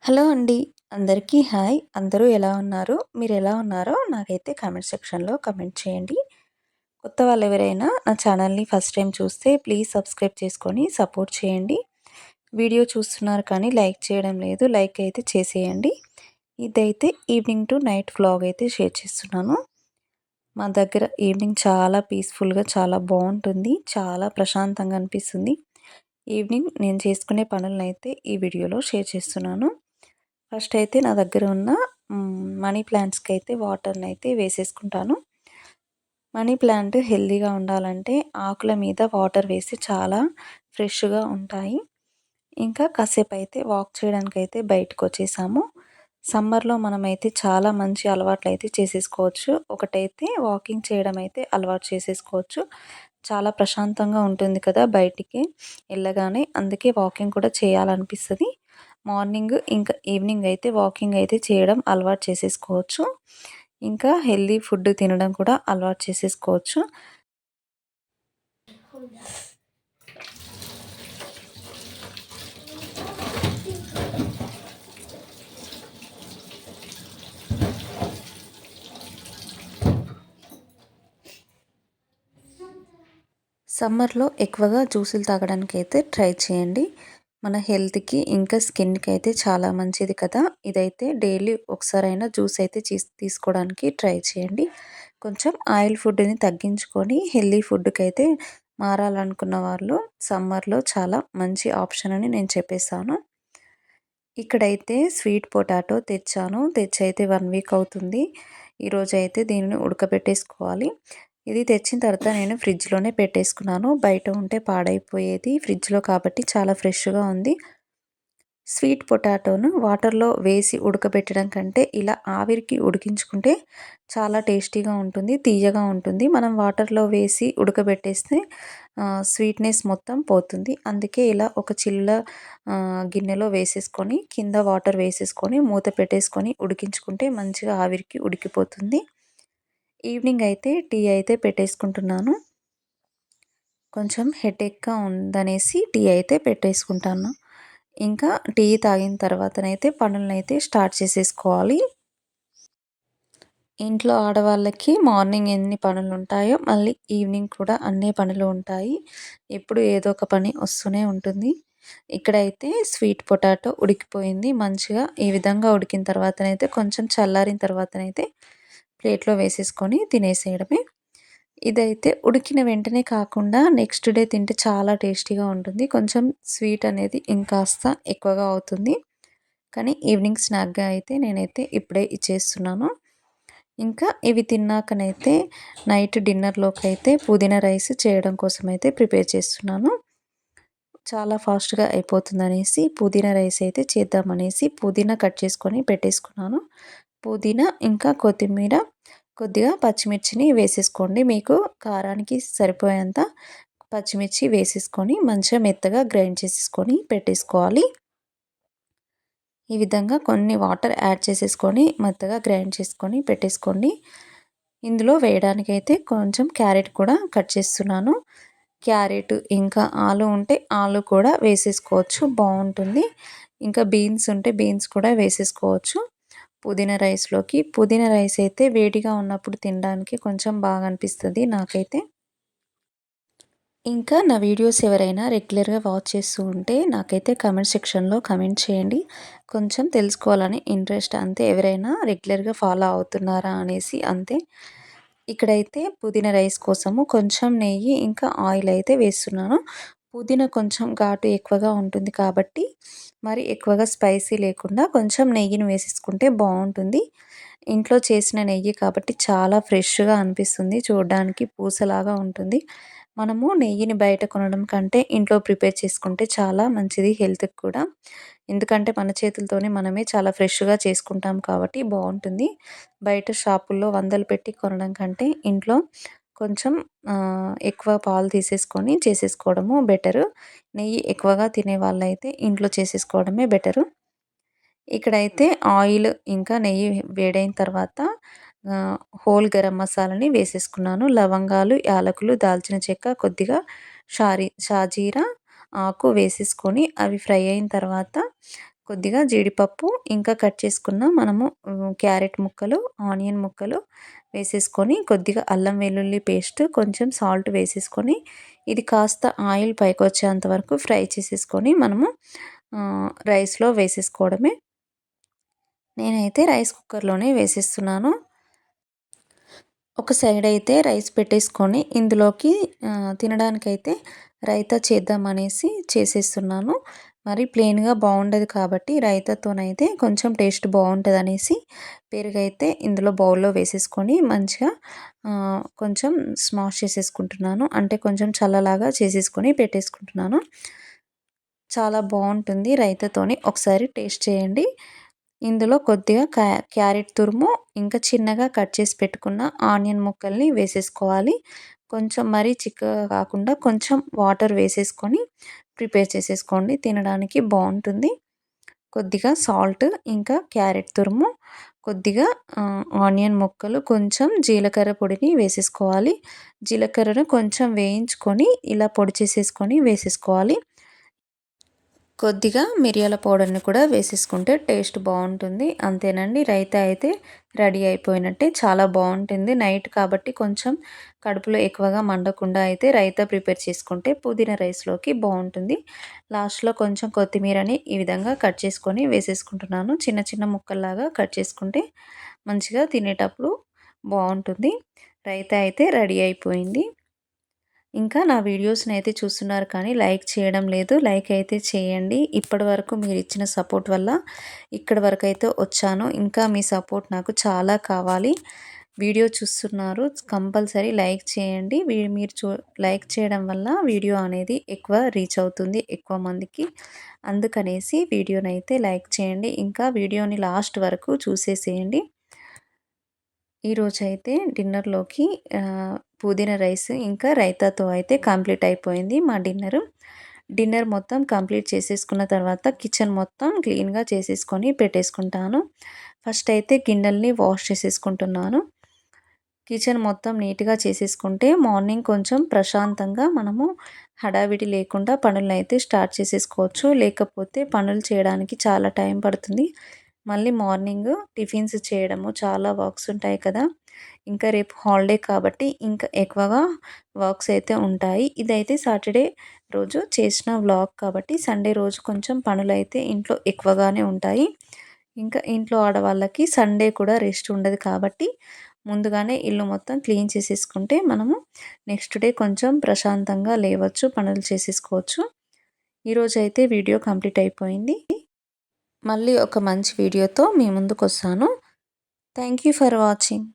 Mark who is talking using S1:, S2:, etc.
S1: Hello అండి. అందరికీ hi. అందరూ ఎలా ఉన్నారు? మీరెలా ఉన్నారో నాకైతే కామెంట్ సెక్షన్‌లో కామెంట్ చేయండి. కొత్త వాళ్ళెవరైనా నా ఛానల్‌ని ఫస్ట్ టైమ్ చూస్తే ప్లీజ్ సబ్స్క్రైబ్ చేసుకొని సపోర్ట్ చేయండి. వీడియో చూస్తున్నారు కానీ లైక్ చేయడం లేదు. లైక్ అయితే చేసేయండి. ఇదైతే ఈవినింగ్ టు నైట్ వ్లాగ్ అయితే షేర్ చేస్తున్నాను. మా దగ్గర ఈవినింగ్ చాలా పీస్‌ఫుల్‌గా చాలా బావుంటుంది. చాలా ప్రశాంతంగా అనిపిస్తుంది. ఈవినింగ్ నేను చేసుకునే పనులనైతే ఈ వీడియోలో షేర్ చేస్తున్నాను. ఫస్ట్ అయితే నా దగ్గర ఉన్న మనీ ప్లాంట్స్‌కైతే వాటర్‌నైతే వేసేసుకుంటాను. మనీ ప్లాంట్ హెల్తీగా ఉండాలంటే ఆకుల మీద వాటర్ వేసి చాలా ఫ్రెష్‌గా ఉంటాయి. ఇంకా కాసేపైతే వాక్ చేయడానికైతే బయటకొచ్చేసాము. సమ్మర్‌లో మనమైతే చాలా మంచి అలవాట్లయితే చేసేసుకోవచ్చు. ఒకటైతే వాకింగ్ చేయడం అయితే అలవాటు చేసేసుకోవచ్చు. చాలా ప్రశాంతంగా ఉంటుంది కదా బయటికి ఎళ్ళగానే. అందుకే వాకింగ్ కూడా చేయాలనిపిస్తది. మార్నింగ్ ఇంకా ఈవినింగ్ అయితే వాకింగ్ అయితే చేయడం అలవాటు చేసేసుకోవచ్చు. ఇంకా హెల్తీ ఫుడ్ తినడం కూడా అలవాటు చేసేసుకోవచ్చు. సమ్మర్‌లో ఎక్కువగా జ్యూసులు తాగడానికైతే ట్రై చేయండి. మన హెల్త్‌కి ఇంకా స్కిన్‌కి అయితే చాలా మంచిది కదా! ఇదైతే డైలీ ఒకసారైనా జ్యూస్ అయితే తీసుకోవడానికి ట్రై చేయండి. కొంచెం ఆయిల్ ఫుడ్‌ని తగ్గించుకొని హెల్తీ ఫుడ్‌కైతే మారాలనుకున్న వాళ్ళు సమ్మర్‌లో చాలా మంచి ఆప్షన్ అని నేను చెప్పేసాను. ఇక్కడైతే స్వీట్ పొటాటో తెచ్చాను. తెచ్చైతే 1 వీక్ అవుతుంది. ఈరోజైతే దీనిని ఉడకబెట్టేసుకోవాలి. ఇది తెచ్చిన తర్వాత నేను ఫ్రిడ్జ్‌లోనే పెట్టేసుకున్నాను. బయట ఉంటే పాడైపోయేది. ఫ్రిడ్జ్‌లో కాబట్టి చాలా ఫ్రెష్‌గా ఉంది. స్వీట్ పొటాటోను వాటర్‌లో వేసి ఉడకబెట్టడం కంటే ఇలా ఆవిరికి ఉడికించుకుంటే చాలా టేస్టీగా ఉంటుంది. తియ్యగా ఉంటుంది. మనం వాటర్‌లో వేసి ఉడకబెట్టేస్తే స్వీట్‌నెస్ మొత్తం పోతుంది. అందుకే ఇలా ఒక గిన్నెలో వేసేసుకొని కింద వాటర్ వేసేసుకొని మూత పెట్టేసుకొని ఉడికించుకుంటే మంచిగా ఆవిరికి ఉడికిపోతుంది. ఈవినింగ్ అయితే టీ అయితే పెట్టేసుకుంటున్నాను. కొంచెం హెడేక్‌గా ఉందనేసి టీ అయితే పెట్టేసుకుంటాను. ఇంకా టీ తాగిన తర్వాతనైతే పనులనైతే స్టార్ట్ చేసేసుకోవాలి. ఇంట్లో ఆడవాళ్ళకి మార్నింగ్ ఎన్ని పనులుంటాయో మళ్ళీ ఈవినింగ్ కూడా అన్నే పనులు ఉంటాయి. ఎప్పుడు ఏదో ఒక పని వస్తూనే ఉంటుంది. ఇక్కడైతే స్వీట్ పొటాటో ఉడికిపోయింది మంచిగా. ఈ విధంగా ఉడికిన తర్వాతనైతే కొంచెం చల్లారిన తర్వాతనైతే ప్లేట్‌లో వేసేసుకొని తినేసేయడమే. ఇదైతే ఉడికిన వెంటనే కాకుండా నెక్స్ట్ డే తింటే చాలా టేస్టీగా ఉంటుంది. కొంచెం స్వీట్ అనేది ఇంకాస్త ఎక్కువగా అవుతుంది. కానీ ఈవినింగ్ స్నాక్‌గా అయితే నేనైతే ఇప్పుడే ఇచ్చేస్తున్నాను. ఇంకా ఇవి తిన్నాకనైతే నైట్ డిన్నర్‌లోకైతే పుదీనా రైస్ చేయడం కోసమైతే ప్రిపేర్ చేస్తున్నాను. చాలా ఫాస్ట్‌గా అయిపోతుందనేసి పుదీనా రైస్ అయితే చేద్దామనేసి పుదీనా కట్ చేసుకొని పెట్టేసుకున్నాను. పుదీనా ఇంకా కొత్తిమీర, కొద్దిగా పచ్చిమిర్చిని వేసేసుకోండి. మీకు కారానికి సరిపోయేంత పచ్చిమిర్చి వేసేసుకొని మంచిగా మెత్తగా గ్రైండ్ చేసేసుకొని పెట్టేసుకోవాలి. ఈ విధంగా కొన్ని వాటర్ యాడ్ చేసేసుకొని మెత్తగా గ్రైండ్ చేసుకొని పెట్టేసుకోండి. ఇందులో వేయడానికైతే కొంచెం క్యారెట్ కూడా కట్ చేస్తున్నాను. క్యారెట్ ఇంకా ఆలు ఉంటే ఆలు కూడా వేసేసుకోవచ్చు బావుంటుంది. ఇంకా బీన్స్ ఉంటే బీన్స్ కూడా వేసేసుకోవచ్చు. పుదీనా రైస్‌లోకి. పుదీనా రైస్ అయితే వేడిగా ఉన్నప్పుడు తినడానికి కొంచెం బాగా అనిపిస్తది నాకైతే. ఇంకా నా వీడియోస్ ఎవరైనా రెగ్యులర్‌గా వాచ్ చేస్తూ ఉంటే నాకైతే కామెంట్ సెక్షన్‌లో కామెంట్ చేయండి. కొంచెం తెలుసుకోవాలని ఇంట్రెస్ట్ అంతే. ఎవరైనా రెగ్యులర్‌గా ఫాలో అవుతున్నారా అనేసి అంతే. ఇక్కడైతే పుదీనా రైస్ కోసము కొంచెం నెయ్యి ఇంకా ఆయిల్ అయితే వేస్తున్నాను. పుదీనా కొంచెం ఘాటు ఎక్కువగా ఉంటుంది కాబట్టి మరి ఎక్కువగా స్పైసీ లేకుండా కొంచెం నెయ్యిని వేసేసుకుంటే బావుంటుంది. ఇంట్లో చేసిన నెయ్యి కాబట్టి చాలా ఫ్రెష్‌గా అనిపిస్తుంది. చూడ్డానికి పూసలాగా ఉంటుంది. మనము నెయ్యిని బయట కొనడం కంటే ఇంట్లో ప్రిపేర్ చేసుకుంటే చాలా మంచిది హెల్త్‌కి కూడా. ఎందుకంటే మన చేతులతోనే మనమే చాలా ఫ్రెష్‌గా చేసుకుంటాం కాబట్టి బావుంటుంది. బయట షాపుల్లో వందలు పెట్టి కొనడం కంటే ఇంట్లో కొంచెం ఎక్కువ పాలు తీసేసుకొని చేసేసుకోవడము బెటరు. నెయ్యి ఎక్కువగా తినే వాళ్ళైతే ఇంట్లో చేసేసుకోవడమే బెటరు. ఇక్కడైతే ఆయిల్ ఇంకా నెయ్యి వేడైన తర్వాత హోల్ గరం మసాలాని వేసేసుకున్నాను. లవంగాలు, యాలకులు, దాల్చిన చెక్క, కొద్దిగా షాజీరా ఆకు వేసేసుకొని అవి ఫ్రై అయిన తర్వాత కొద్దిగా జీడిపప్పు, ఇంకా కట్ చేసుకున్న మనము క్యారెట్ ముక్కలు, ఆనియన్ ముక్కలు వేసేసుకొని, కొద్దిగా అల్లం వెల్లుల్లి పేస్ట్, కొంచెం సాల్ట్ వేసేసుకొని, ఇది కాస్త ఆయిల్ పైకొచ్చేంత వరకు ఫ్రై చేసేసుకొని మనము రైస్‌లో వేసేసుకోవడమే. నేనైతే రైస్ కుక్కర్‌లోనే వేసేస్తున్నాను. ఒక సైడ్ అయితే రైస్ పెట్టేసుకొని ఇందులోకి తినడానికైతే రైతా చేద్దామనేసి చేసేస్తున్నాను. మరి ప్లెయిన్‌గా బాగుండదు కాబట్టి రైతాతోనైతే కొంచెం టేస్ట్ బాగుంటుందనేసి పెరుగైతే ఇందులో బౌల్‌లో వేసేసుకొని మంచిగా కొంచెం స్మాష్ చేసేసుకుంటున్నాను. అంటే కొంచెం చల్లలాగా చేసేసుకొని పెట్టేసుకుంటున్నాను. చాలా బాగుంటుంది రైతాతోని. ఒకసారి టేస్ట్ చేయండి. ఇందులో కొద్దిగా క్యారెట్ తురుము, ఇంకా చిన్నగా కట్ చేసి పెట్టుకున్న ఆనియన్ ముక్కల్ని వేసేసుకోవాలి. కొంచెం మరీ చిక్కగా కాకుండా కొంచెం వాటర్ వేసేసుకొని ప్రిపేర్ చేసేసుకోండి. తినడానికి బాగుంటుంది. కొద్దిగా సాల్ట్, ఇంకా క్యారెట్ తురుము, కొద్దిగా ఆనియన్ ముక్కలు, కొంచెం జీలకర్ర పొడిని వేసేసుకోవాలి. జీలకర్రను కొంచెం వేయించుకొని ఇలా పొడి చేసేసుకొని వేసేసుకోవాలి. కొద్దిగా మిరియాల పౌడర్‌ని కూడా వేసేసుకుంటే టేస్ట్ బాగుంటుంది. అంతేనండి, రైతా అయితే రెడీ అయిపోయినట్టే. చాలా బాగుంటుంది. నైట్ కాబట్టి కొంచెం కడుపులో ఎక్కువగా మండకుండా అయితే రైతా ప్రిపేర్ చేసుకుంటే పుదీనా రైస్‌లోకి బాగుంటుంది. లాస్ట్‌లో కొంచెం కొత్తిమీరని ఈ విధంగా కట్ చేసుకొని వేసేసుకుంటున్నాను. చిన్న చిన్న ముక్కల్లాగా కట్ చేసుకుంటే మంచిగా తినేటప్పుడు బాగుంటుంది. రైతా అయితే రెడీ అయిపోయింది. ఇంకా నా వీడియోస్ని అయితే చూస్తున్నారు కానీ లైక్ చేయడం లేదు. లైక్ అయితే చేయండి. ఇప్పటివరకు మీరు ఇచ్చిన సపోర్ట్ వల్ల ఇక్కడి వరకు అయితే వచ్చాను. ఇంకా మీ సపోర్ట్ నాకు చాలా కావాలి. వీడియో చూస్తున్నారు, కంపల్సరీ లైక్ చేయండి. మీరు లైక్ చేయడం వల్ల వీడియో అనేది ఎక్కువ రీచ్ అవుతుంది ఎక్కువ మందికి. అందుకనేసి వీడియోనైతే లైక్ చేయండి. ఇంకా వీడియోని లాస్ట్ వరకు చూసేసేయండి. ఈరోజైతే డిన్నర్‌లోకి పుదీనా రైస్ ఇంకా రైతాతో అయితే కంప్లీట్ అయిపోయింది మా డిన్నరు. డిన్నర్ మొత్తం కంప్లీట్ చేసేసుకున్న తర్వాత కిచెన్ మొత్తం క్లీన్‌గా చేసేసుకొని పెట్టేసుకుంటాను. ఫస్ట్ అయితే గిన్నెల్ని వాష్ చేసేసుకుంటున్నాను. కిచెన్ మొత్తం నీట్‌గా చేసేసుకుంటే మార్నింగ్ కొంచెం ప్రశాంతంగా మనము హడావిడి లేకుండా పనులనైతే స్టార్ట్ చేసేసుకోవచ్చు. లేకపోతే పనులు చేయడానికి చాలా టైం పడుతుంది. మళ్ళీ మార్నింగ్ టిఫిన్స్ చేయడము చాలా వర్క్స్ ఉంటాయి కదా! ఇంకా రేపు హాలిడే కాబట్టి ఇంకా ఎక్కువగా వర్క్స్ అయితే ఉంటాయి. ఇదైతే సాటర్డే రోజు చేసిన వ్లాగ్ కాబట్టి సండే రోజు కొంచెం పనులైతే ఇంట్లో ఎక్కువగానే ఉంటాయి. ఇంకా ఇంట్లో ఆడవాళ్ళకి సండే కూడా రెస్ట్ ఉండదు కాబట్టి ముందుగానే ఇల్లు మొత్తం క్లీన్ చేసేసుకుంటే మనము నెక్స్ట్ డే కొంచెం ప్రశాంతంగా లేవచ్చు, పనులు చేసేసుకోవచ్చు. ఈరోజైతే వీడియో కంప్లీట్ అయిపోయింది. మళ్ళీ ఒక మంచి వీడియోతో మీ ముందుకొస్తాను. Thank you for watching.